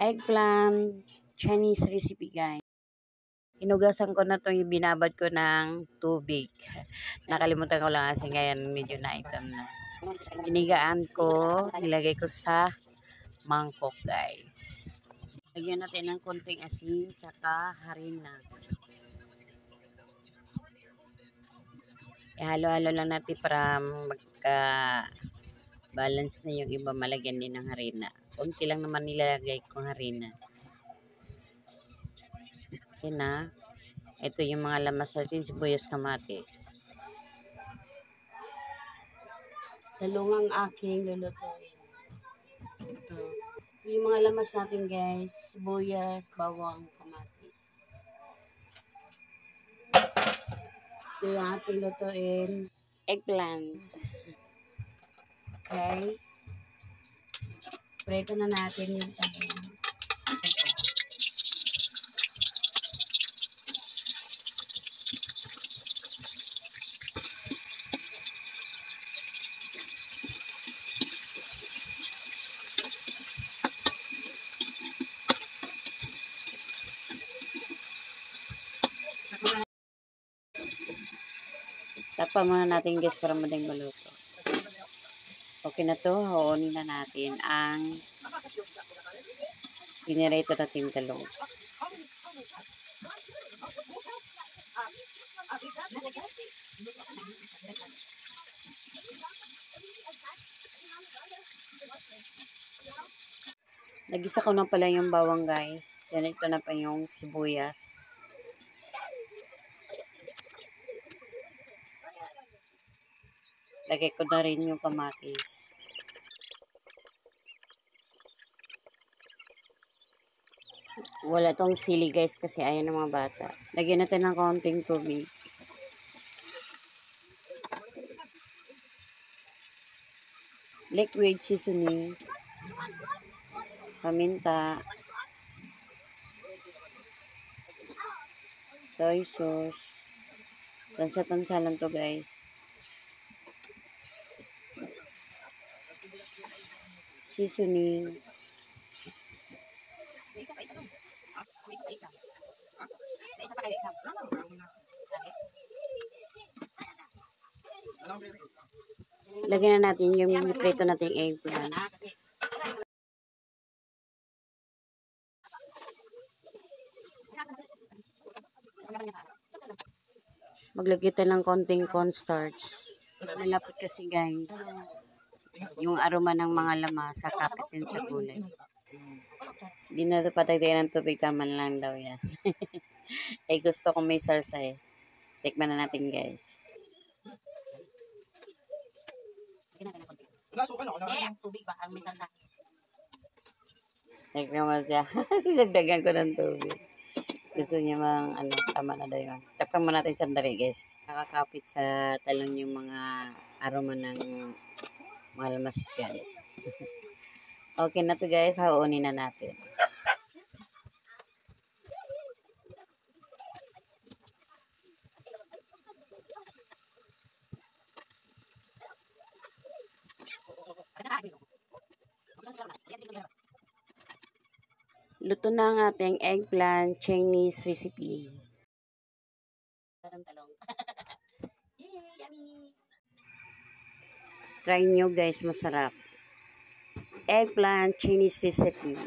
Eggplant Chinese recipe, guys. Inugasan ko na itong binabad ko ng tubig. Nakalimutan ko lang kasi ngayon medyo naitan na. Inigaan ko, nilagay ko sa mangkok, guys. Lagyan natin ng konting asin, tsaka harina. Halo-halo lang natin para magka-balance na yung iba, malagyan din ng harina. Konti lang naman nilalagay kong harina. Okay na. Ito yung mga lamas natin, sibuyas, kamatis. Talungang aking lulutuin. Ito yung mga lamas natin, guys. Sibuyas, bawang, kamatis. Ito yung ating lutuin. Eggplant. Okay. Preto na natin yung talong. Takpan muna natin, guys, para madaling maluto. Okay na to, haonin na natin ang pinirito natin talong. Nagisa ko na pala yung bawang, guys. Yan, ito na pa yung sibuyas. Lagay ko na rin yung kamatis. Wala tong sili, guys, kasi ayaw ng mga bata. Lagyan natin ng konting tubig. Liquid seasoning. Paminta. Soy sauce. Tansa-tansa lang to, guys. Seasoning. Lagyan na natin yung prito nating eggplant. Maglagay tayo ng konting cornstarch. Malapit kasi, guys, yung aroma ng mga lamas sa kapitin sa gulay. Hindi na ito patagdagan ng tubig, tama lang daw yan. Eh, gusto ko may salsa eh. Tikman na natin, guys. Tubig ba? Ang may salsa. Tikman mo siya. Dagdagan ko ng tubig. Gusto niya tama na daw yun. Takpan mo natin sandali, guys. Nakakapit sa talon yung mga aroma ng mga lamas dyan. Okay na to, guys. Haonin na natin. Luto na ang ating eggplant Chinese recipe. Try nyo, guys, masarap. Eggplant Chinese recipe.